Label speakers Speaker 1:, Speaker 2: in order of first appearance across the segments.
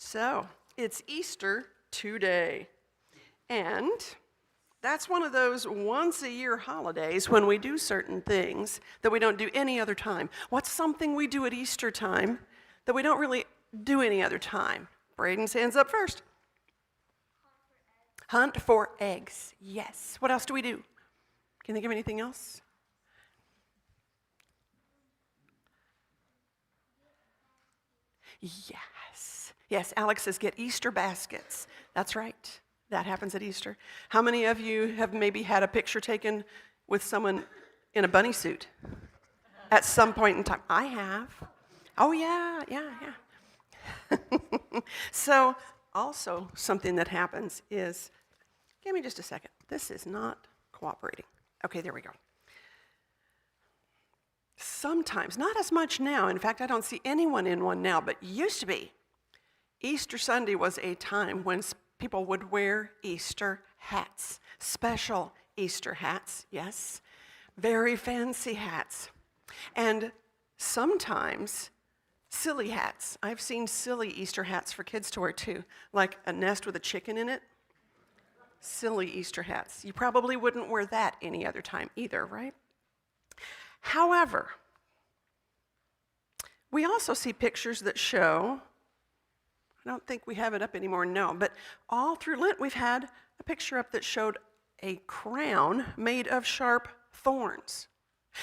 Speaker 1: So, it's Easter today, and that's one of those once-a-year holidays when we do certain things that we don't do any other time. What's something we do at Easter time that we don't really do any other time? Braden's hands up first. Hunt for eggs. Yes. What else do we do? Can you think of anything else? Yes, Alex says get Easter baskets. That's right. That happens at Easter. How many of you have maybe had a picture taken with someone in a bunny suit at some point in time? I have. Oh, yeah. So, also something that happens is, give me just a second. This is not cooperating. Okay, there we go. Sometimes, not as much now. In fact, I don't see anyone in one now, but used to be. Easter Sunday was a time when people would wear Easter hats, special Easter hats, yes, very fancy hats, and sometimes silly hats. I've seen silly Easter hats for kids to wear too, like a nest with a chicken in it. Silly Easter hats. You probably wouldn't wear that any other time either, right? However, we also see pictures that show, I don't think we have it up anymore, no, but all through Lent we've had a picture up that showed a crown made of sharp thorns.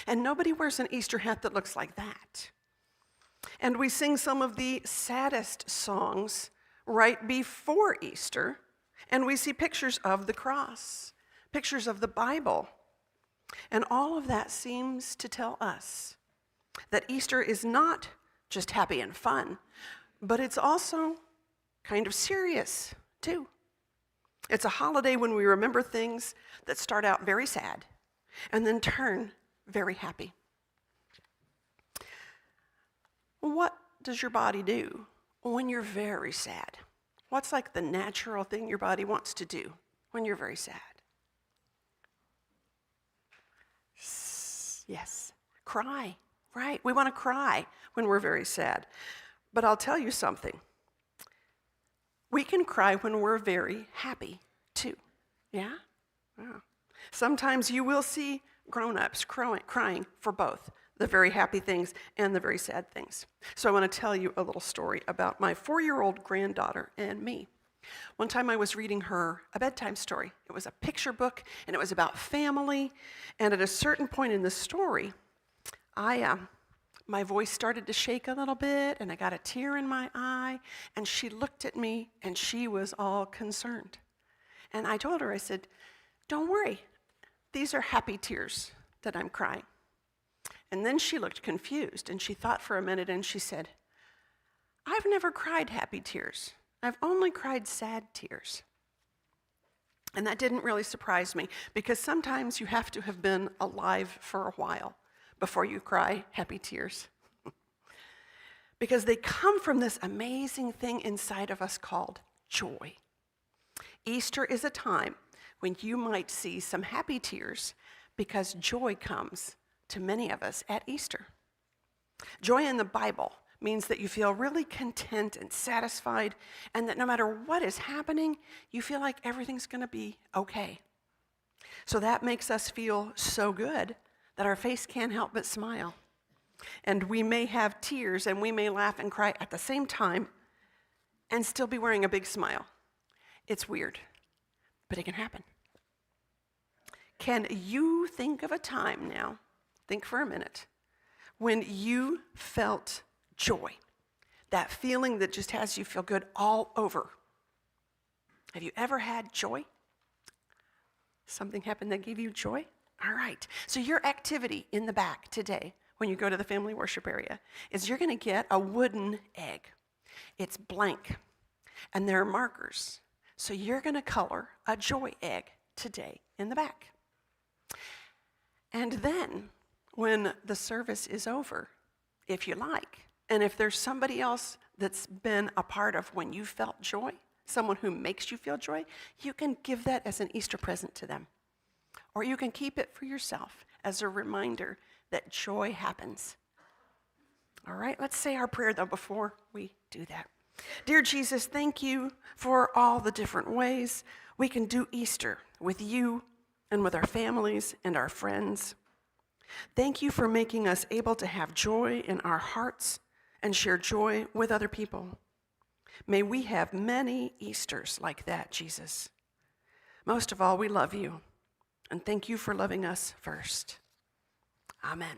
Speaker 1: And nobody wears an Easter hat that looks like that. And we sing some of the saddest songs right before Easter, and we see pictures of the cross, pictures of the Bible. And all of that seems to tell us that Easter is not just happy and fun, but it's also kind of serious, too. It's a holiday when we remember things that start out very sad and then turn very happy. What does your body do when you're very sad? What's like the natural thing your body wants to do when you're very sad? Yes, cry, right? We want to cry when we're very sad. But I'll tell you something. We can cry when we're very happy, too. Yeah? Wow. Sometimes you will see grown-ups crying for both the very happy things and the very sad things. So I want to tell you a little story about my 4-year-old granddaughter and me. One time I was reading her a bedtime story. It was a picture book, and it was about family. And at a certain point in the story, my voice started to shake a little bit, and I got a tear in my eye, and she looked at me, and she was all concerned. And I told her, I said, don't worry. These are happy tears that I'm crying. And then she looked confused, and she thought for a minute, and she said, I've never cried happy tears. I've only cried sad tears. And that didn't really surprise me, because sometimes you have to have been alive for a while before you cry happy tears. Because they come from this amazing thing inside of us called joy. Easter is a time when you might see some happy tears because joy comes to many of us at Easter. Joy in the Bible means that you feel really content and satisfied, and that no matter what is happening, you feel like everything's going to be okay. So that makes us feel so good that our face can't help but smile. And we may have tears and we may laugh and cry at the same time and still be wearing a big smile. It's weird, but it can happen. Can you think of a time now, think for a minute, when you felt joy, that feeling that just has you feel good all over? Have you ever had joy? Something happened that gave you joy? All right. So your activity in the back today, when you go to the family worship area, is you're going to get a wooden egg. It's blank, and there are markers. So you're going to color a joy egg today in the back. And then, when the service is over, if you like, and if there's somebody else that's been a part of when you felt joy, someone who makes you feel joy, you can give that as an Easter present to them. Or you can keep it for yourself as a reminder that joy happens. All right, let's say our prayer, though, before we do that. Dear Jesus, thank you for all the different ways we can do Easter with you and with our families and our friends. Thank you for making us able to have joy in our hearts and share joy with other people. May we have many Easters like that, Jesus. Most of all, we love you, and thank you for loving us first. Amen.